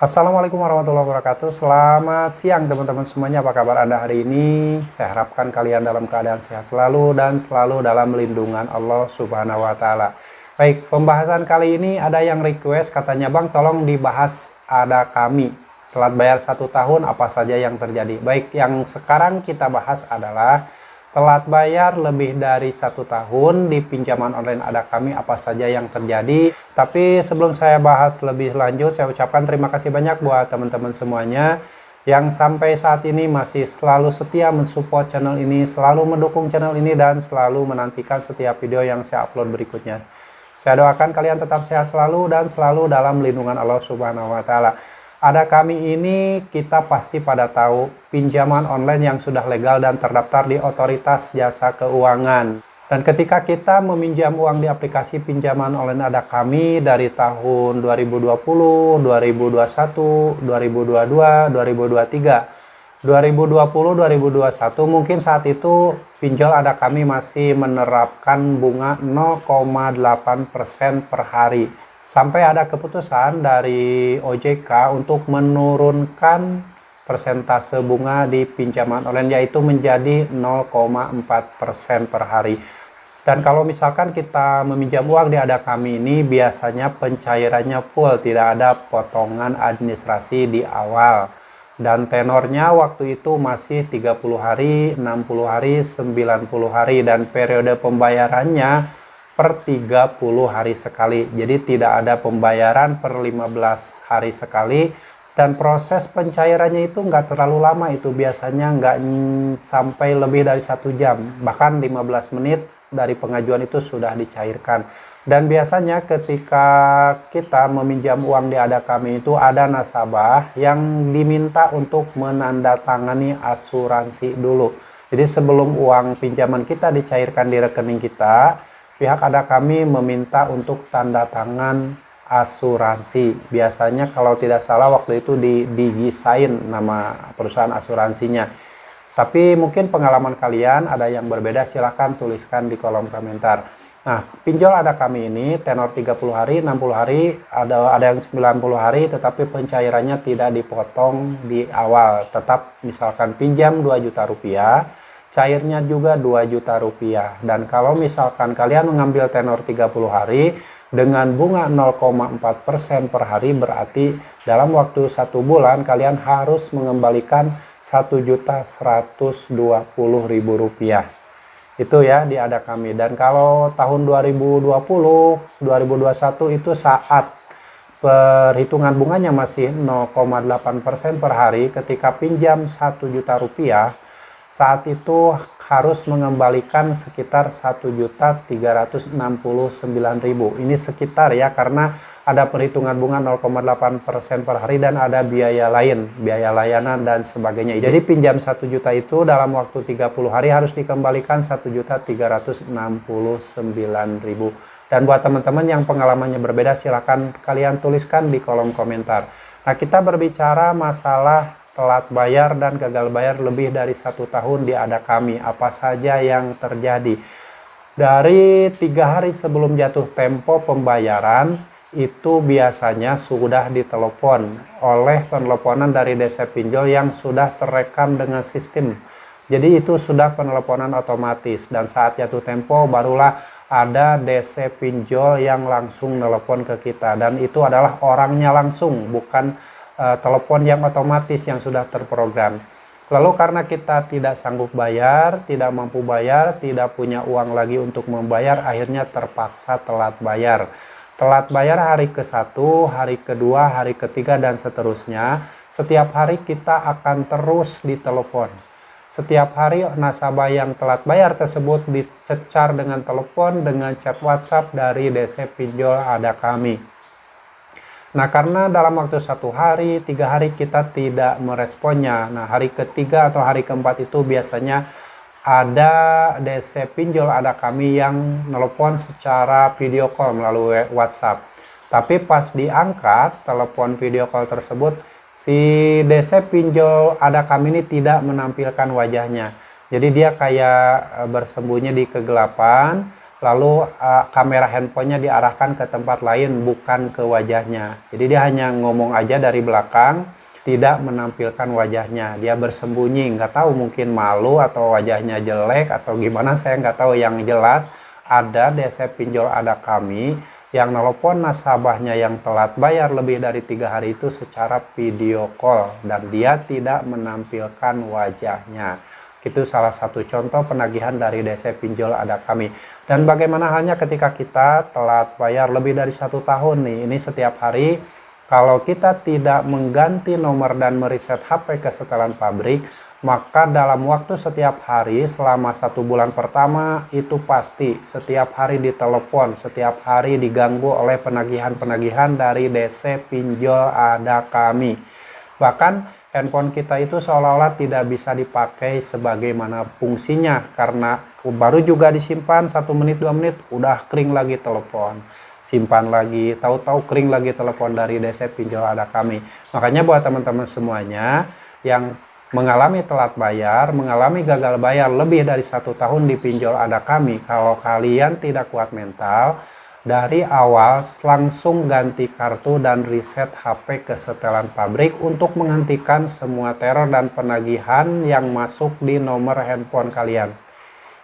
Assalamualaikum warahmatullahi wabarakatuh. Selamat siang teman-teman semuanya. Apa kabar Anda hari ini? Saya harapkan kalian dalam keadaan sehat selalu dan selalu dalam lindungan Allah Subhanahu wa taala. Baik, pembahasan kali ini ada yang request katanya, "Bang, tolong dibahas ada kami. Telat bayar 1 tahun, apa saja yang terjadi?" Baik, yang sekarang kita bahas adalah telat bayar lebih dari 1 tahun di pinjaman online ada kami, apa saja yang terjadi. Tapi sebelum saya bahas lebih lanjut, saya ucapkan terima kasih banyak buat teman-teman semuanya yang sampai saat ini masih selalu setia mensupport channel ini, selalu mendukung channel ini, dan selalu menantikan setiap video yang saya upload berikutnya. Saya doakan kalian tetap sehat selalu dan selalu dalam lindungan Allah Subhanahu wa taala. Ada kami ini kita pasti pada tahu pinjaman online yang sudah legal dan terdaftar di Otoritas Jasa Keuangan. Dan ketika kita meminjam uang di aplikasi pinjaman online ada kami dari tahun 2020, 2021, 2022, 2023, 2020, 2021 mungkin saat itu pinjol ada kami masih menerapkan bunga 0,8% per hari. Sampai ada keputusan dari OJK untuk menurunkan persentase bunga di pinjaman online, yaitu menjadi 0,4% per hari. Dan kalau misalkan kita meminjam uang di ada kami ini, biasanya pencairannya full, tidak ada potongan administrasi di awal. Dan tenornya waktu itu masih 30 hari, 60 hari, 90 hari, dan periode pembayarannya per 30 hari sekali. Jadi tidak ada pembayaran per 15 hari sekali, dan proses pencairannya itu nggak terlalu lama, itu biasanya nggak sampai lebih dari 1 jam, bahkan 15 menit dari pengajuan itu sudah dicairkan. Dan biasanya ketika kita meminjam uang di ada kami itu ada nasabah yang diminta untuk menandatangani asuransi dulu. Jadi sebelum uang pinjaman kita dicairkan di rekening kita, pihak ada kami meminta untuk tanda tangan asuransi. Biasanya kalau tidak salah waktu itu di DigiSign nama perusahaan asuransinya. Tapi mungkin pengalaman kalian ada yang berbeda, silahkan tuliskan di kolom komentar. Nah, pinjol ada kami ini tenor 30 hari, 60 hari, ada yang 90 hari, tetapi pencairannya tidak dipotong di awal. Tetap misalkan pinjam 2 juta rupiah, cairnya juga 2 juta rupiah. Dan kalau misalkan kalian mengambil tenor 30 hari dengan bunga 0,4% per hari, berarti dalam waktu 1 bulan kalian harus mengembalikan 1.120.000 rupiah. Itu ya di ada kami. Dan kalau tahun 2020, 2021 itu saat perhitungan bunganya masih 0,8% per hari, ketika pinjam 1 juta rupiah, saat itu harus mengembalikan sekitar 1.369.000. Ini sekitar ya, karena ada perhitungan bunga 0,8% per hari dan ada biaya lain, biaya layanan dan sebagainya. Jadi pinjam 1 juta itu dalam waktu 30 hari harus dikembalikan 1.369.000. Dan buat teman-teman yang pengalamannya berbeda, silahkan kalian tuliskan di kolom komentar. Nah, kita berbicara masalah telat bayar dan gagal bayar lebih dari 1 tahun di ada kami. Apa saja yang terjadi? Dari 3 hari sebelum jatuh tempo pembayaran, itu biasanya sudah ditelepon oleh peneleponan dari DC Pinjol yang sudah terekam dengan sistem. Jadi itu sudah peneleponan otomatis, dan saat jatuh tempo barulah ada DC Pinjol yang langsung telepon ke kita, dan itu adalah orangnya langsung, bukan telepon yang otomatis yang sudah terprogram. Lalu karena kita tidak sanggup bayar, tidak mampu bayar, tidak punya uang lagi untuk membayar, akhirnya terpaksa telat bayar. Telat bayar hari ke-1, hari kedua, hari ketiga, dan seterusnya. Setiap hari kita akan terus ditelepon. Setiap hari nasabah yang telat bayar tersebut dicecar dengan telepon, dengan chat WhatsApp dari DC Pinjol ada kami. Nah, karena dalam waktu 1 hari, 3 hari kita tidak meresponnya. Nah, hari ketiga atau hari keempat itu biasanya ada DC Pinjol ada kami yang nelpon secara video call melalui WhatsApp. Tapi pas diangkat telepon video call tersebut, si DC Pinjol ada kami ini tidak menampilkan wajahnya. Jadi dia kayak bersembunyi di kegelapan, lalu kamera handphonenya diarahkan ke tempat lain, bukan ke wajahnya. Jadi dia hanya ngomong aja dari belakang, tidak menampilkan wajahnya. Dia bersembunyi, nggak tahu mungkin malu atau wajahnya jelek atau gimana, saya nggak tahu. Yang jelas ada DC Pinjol Ada Kami yang nelpon nasabahnya yang telat bayar lebih dari 3 hari itu secara video call, dan dia tidak menampilkan wajahnya. Itu salah satu contoh penagihan dari DC Pinjol Ada Kami. Dan bagaimana halnya ketika kita telat bayar lebih dari 1 tahun nih, ini setiap hari. Kalau kita tidak mengganti nomor dan mereset HP ke setelan pabrik, maka dalam waktu setiap hari selama 1 bulan pertama itu pasti setiap hari ditelepon, setiap hari diganggu oleh penagihan-penagihan dari DC Pinjol Ada Kami. Bahkan handphone kita itu seolah-olah tidak bisa dipakai sebagaimana fungsinya, karena baru juga disimpan 1 menit 2 menit udah kering lagi telepon, simpan lagi, tahu-tahu kering lagi telepon dari DC Pinjol Ada Kami. Makanya buat teman-teman semuanya yang mengalami telat bayar, mengalami gagal bayar lebih dari 1 tahun di Pinjol Ada Kami, kalau kalian tidak kuat mental, dari awal langsung ganti kartu dan reset HP ke setelan pabrik untuk menghentikan semua teror dan penagihan yang masuk di nomor handphone kalian.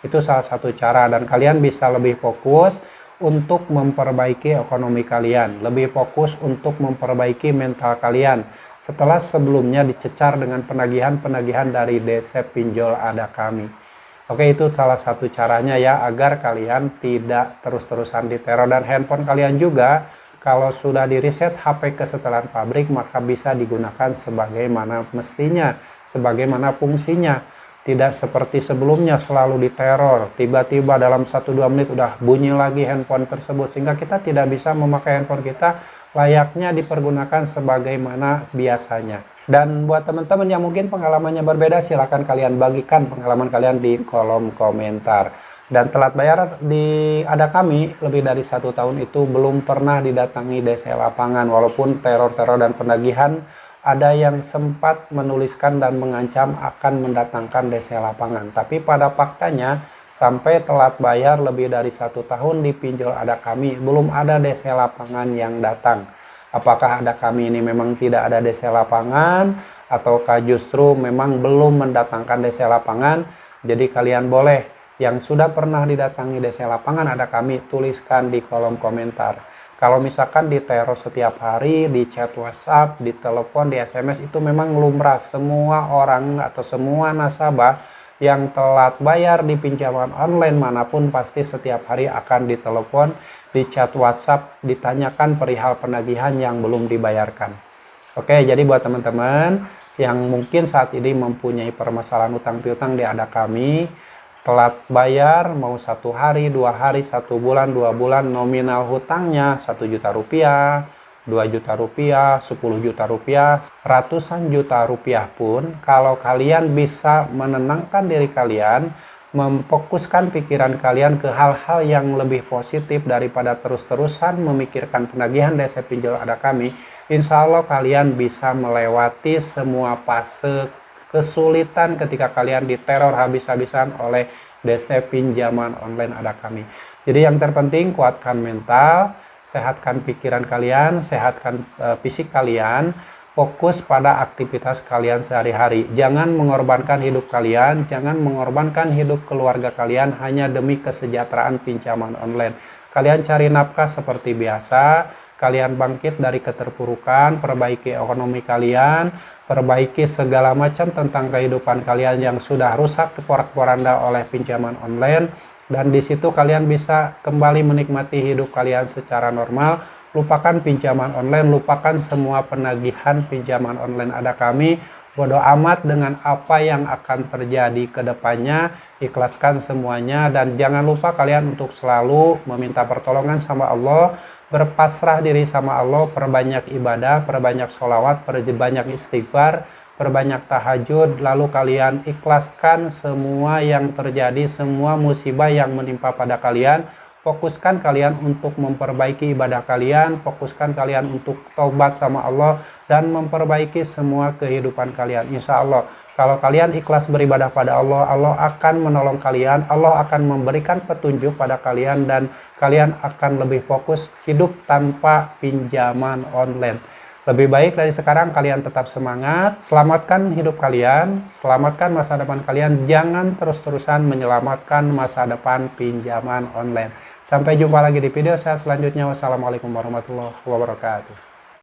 Itu salah satu cara, dan kalian bisa lebih fokus untuk memperbaiki ekonomi kalian, lebih fokus untuk memperbaiki mental kalian setelah sebelumnya dicecar dengan penagihan-penagihan dari DC Pinjol Ada Kami. Oke, itu salah satu caranya ya, agar kalian tidak terus-terusan diteror. Dan handphone kalian juga kalau sudah di reset HP ke setelan pabrik, maka bisa digunakan sebagaimana mestinya, sebagaimana fungsinya. Tidak seperti sebelumnya selalu diteror, tiba-tiba dalam 1-2 menit udah bunyi lagi handphone tersebut, sehingga kita tidak bisa memakai handphone kita layaknya dipergunakan sebagaimana biasanya. Dan buat teman-teman yang mungkin pengalamannya berbeda, silahkan kalian bagikan pengalaman kalian di kolom komentar. Dan telat bayar di Ada Kami lebih dari 1 tahun itu belum pernah didatangi DC lapangan, walaupun teror-teror dan penagihan ada yang sempat menuliskan dan mengancam akan mendatangkan DC lapangan. Tapi pada faktanya sampai telat bayar lebih dari 1 tahun di Pinjol Ada Kami belum ada DC lapangan yang datang. Apakah Ada Kami ini memang tidak ada DC lapangan, ataukah justru memang belum mendatangkan DC lapangan? Jadi kalian boleh yang sudah pernah didatangi DC lapangan Ada Kami, tuliskan di kolom komentar. Kalau misalkan diteror setiap hari, di chat WhatsApp, di telepon, di SMS, itu memang lumrah. Semua orang atau semua nasabah yang telat bayar di pinjaman online manapun pasti setiap hari akan ditelepon, di chat WhatsApp, ditanyakan perihal penagihan yang belum dibayarkan. Oke, jadi buat teman-teman yang mungkin saat ini mempunyai permasalahan utang piutang di Ada Kami, telat bayar mau 1 hari, 2 hari, 1 bulan, 2 bulan, nominal hutangnya 1 juta rupiah, 2 juta rupiah, 10 juta rupiah, ratusan juta rupiah pun, kalau kalian bisa menenangkan diri kalian, memfokuskan pikiran kalian ke hal-hal yang lebih positif daripada terus-terusan memikirkan penagihan DC Pinjol Ada Kami, insya Allah kalian bisa melewati semua fase kesulitan ketika kalian diteror habis-habisan oleh DC pinjaman online Ada Kami. Jadi yang terpenting, kuatkan mental, sehatkan pikiran kalian, sehatkan fisik kalian, fokus pada aktivitas kalian sehari-hari. Jangan mengorbankan hidup kalian, jangan mengorbankan hidup keluarga kalian hanya demi kesejahteraan pinjaman online. Kalian cari nafkah seperti biasa, kalian bangkit dari keterpurukan, perbaiki ekonomi kalian, perbaiki segala macam tentang kehidupan kalian yang sudah rusak porak-poranda oleh pinjaman online, dan di situ kalian bisa kembali menikmati hidup kalian secara normal. Lupakan pinjaman online, lupakan semua penagihan pinjaman online Ada Kami. Bodoh amat dengan apa yang akan terjadi ke depannya, ikhlaskan semuanya, dan jangan lupa kalian untuk selalu meminta pertolongan sama Allah, berpasrah diri sama Allah, perbanyak ibadah, perbanyak sholawat, perbanyak istighfar, perbanyak tahajud, lalu kalian ikhlaskan semua yang terjadi, semua musibah yang menimpa pada kalian. Fokuskan kalian untuk memperbaiki ibadah kalian, fokuskan kalian untuk taubat sama Allah, dan memperbaiki semua kehidupan kalian. Insya Allah Kalau kalian ikhlas beribadah pada Allah, Allah akan menolong kalian, Allah akan memberikan petunjuk pada kalian, dan kalian akan lebih fokus hidup tanpa pinjaman online. Lebih baik dari sekarang kalian tetap semangat, selamatkan hidup kalian, selamatkan masa depan kalian, jangan terus-terusan menyelamatkan masa depan pinjaman online. Sampai jumpa lagi di video saya selanjutnya. Wassalamualaikum warahmatullahi wabarakatuh.